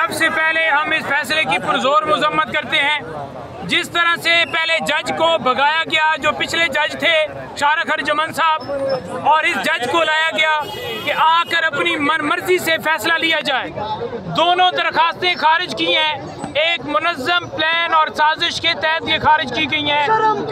सबसे पहले हम इस फैसले की पुरजोर मजम्मत करते हैं। जिस तरह से पहले जज को भगाया गया, जो पिछले जज थे शारक हरजमन साहब, और इस जज को लाया गया कि आकर अपनी मनमर्जी से फैसला लिया जाए। दोनों दरखास्तें खारिज की हैं, एक मुनज़्ज़म प्लान और साजिश के तहत ये खारिज की गई हैं।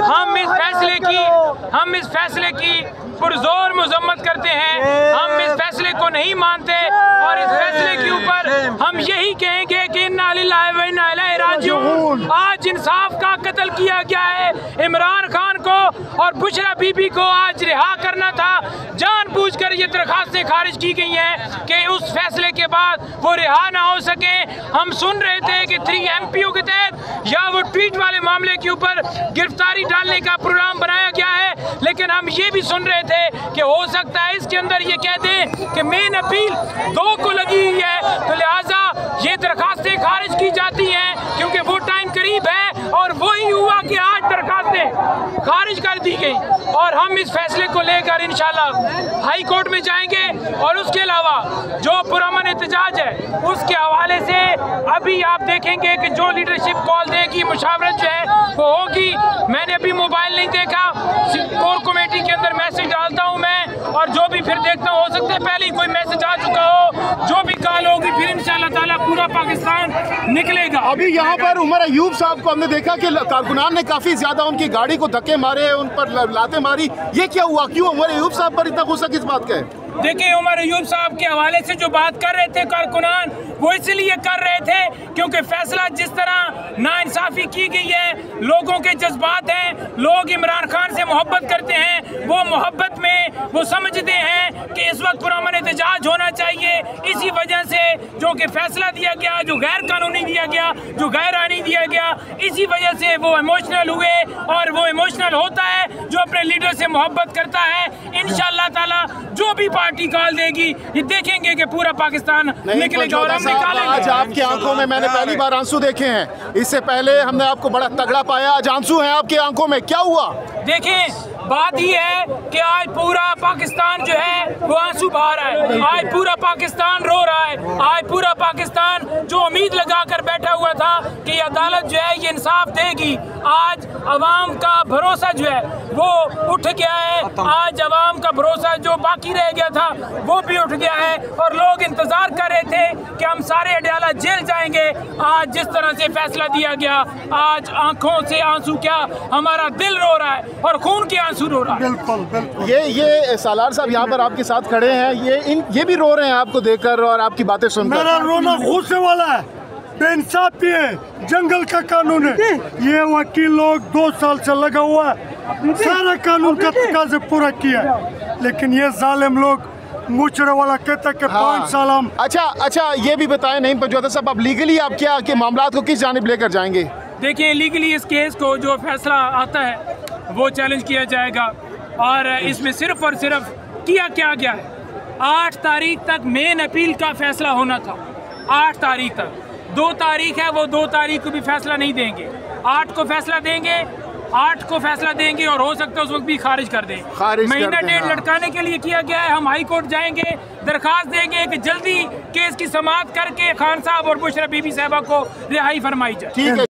हम इस फैसले की पुरजोर मजम्मत करते हैं। हम इस फैसले को नहीं मानते और इस फैसले के ऊपर हम यही कहेंगे कि इन्ना लिल्लाहि व इन्ना इलैहि राजिऊन। आज इंसाफ का कत्ल किया गया है। इमरान खान को और बुशरा बीबी को आज रिहा करना था। जानबूझकर ये दरखास्तें खारिज की गई हैं कि उस फैसले के बाद वो रिहा ना हो सके। हम सुन रहे थे कि 3 MPO के तहत या वो ट्वीट वाले मामले के ऊपर गिरफ्तारी डालने का प्रोग्राम बनाया गया है, लेकिन हम ये भी सुन रहे थे कि हो सकता है इसके अंदर ये कह दें कि मेन अपील 2 को लगी हुई है, तो लिहाजा ये दरखास्तें खारिज की जाती हैं क्योंकि वो टाइम करीब है। और वही हुआ कि आज दरखास्तें खारिज कर दी गई और हम इस फैसले को लेकर इंशाल्लाह हाई कोर्ट में जाएंगे। और उसके अलावा जो पुरअमन एहतजाज है उसके हवाले से अभी आप देखेंगे कि जो लीडरशिप कॉल देगी, मुशावरत जो है वो होगी। मैंने अभी मोबाइल नहीं देखा, कोर कमेटी के अंदर मैसेज डालता हूँ मैं, और जो भी फिर देखता हूँ, हो सकता है पहले ही कोई मैसेज आ चुका हो। जो भी कॉल होगी फिर इंशाअल्लाह ताला पूरा पाकिस्तान निकलेगा। अभी यहाँ पर उमर अयूब साहब को हमने देखा कि कारकुनान ने काफी ज्यादा उनकी गाड़ी को धक्के मारे, उन पर लाते मारी। ये क्या हुआ, क्यों उमर अयूब साहब पर इतना गुस्सा किस बात का है? देखिए, उमर अयूब साहब के हवाले से जो बात कर रहे थे कारकुनान, वो इसलिए कर रहे थे क्योंकि फैसला जिस तरह नाइंसाफी की गई है, लोगों के जज्बात हैं, लोग इमरान खान से मोहब्बत करते हैं, वो मोहब्बत में वो समझते हैं कि इस वक्त पुरअमन एहतजाज होना चाहिए। इसी वजह से जो कि फैसला दिया गया, जो गैर कानूनी दिया गया, जो गैर आईनी दिया गया, इसी वजह से वो इमोशनल हुए। और वो इमोशनल होता है जो अपने लीडर से मोहब्बत करता है। इंशाअल्लाह ताला जो भी पार्टी कॉल देगी, ये देखेंगे कि पूरा पाकिस्तान निकलेगा और हम निकालेंगे। आज आपकी आंखों में मैंने पहली बार आंसू देखे हैं, इससे पहले हमने आपको बड़ा तगड़ा पाया, आज आंसू हैं आपकी आंखों में, क्या हुआ? देखें, बात ये है कि आज पूरा पाकिस्तान जो है वो आंसू बहा रहा है। आज पूरा पाकिस्तान रो रहा है। आज पूरा पाकिस्तान जो उम्मीद लगा कर बैठा हुआ था कि ये अदालत जो है ये इंसाफ देगी, आज अवाम का भरोसा जो है वो उठ गया है। आज अवाम का भरोसा जो बाकी रह गया था वो भी उठ गया है और लोग इंतजार कर रहे थे कि हम सारे अडयाला जेल जाएंगे। आज जिस तरह से फैसला दिया गया, आज आंखों से आंसू क्या, हमारा दिल रो रहा है और खून के आंसू रो रहा है। बिल्कुल बिल्कुल। ये सालार साहब यहाँ पर आपके साथ खड़े हैं, ये भी रो रहे हैं आपको देखकर और आपकी बातें सुनकर। मेरा रोना गुस्से वाला है, बेइंसाफी है, जंगल का कानून है। ये वकील लोग 2 साल से लगा हुआ है, सारा कानून का तकाज़े पूरा किया, लेकिन ये जालिम लोग मुचड़े वाला कहता कि 5 साल हम। अच्छा, ये भी बताएं नहीं पंजवादा साहब, अब लीगली आप क्या के मामलात को किस जानिब लेकर जाएंगे? देखिए, लीगली इस केस को जो फैसला आता है वो चैलेंज किया जाएगा और इसमें सिर्फ और सिर्फ किया क्या गया है, 8 तारीख तक मेन अपील का फैसला होना था। 8 तारीख तक, 2 तारीख है, वो 2 तारीख को भी फैसला नहीं देंगे, 8 को फैसला देंगे, 8 को फैसला देंगे और हो सकता है उस वक्त भी खारिज कर दें। महीना 1.5 लटकाने के लिए किया गया है। हम हाई कोर्ट जाएंगे, दरखास्त देंगे कि जल्दी केस की समाअत करके खान साहब और बुशरा बीबी साहबा को रिहाई फरमाई जाए।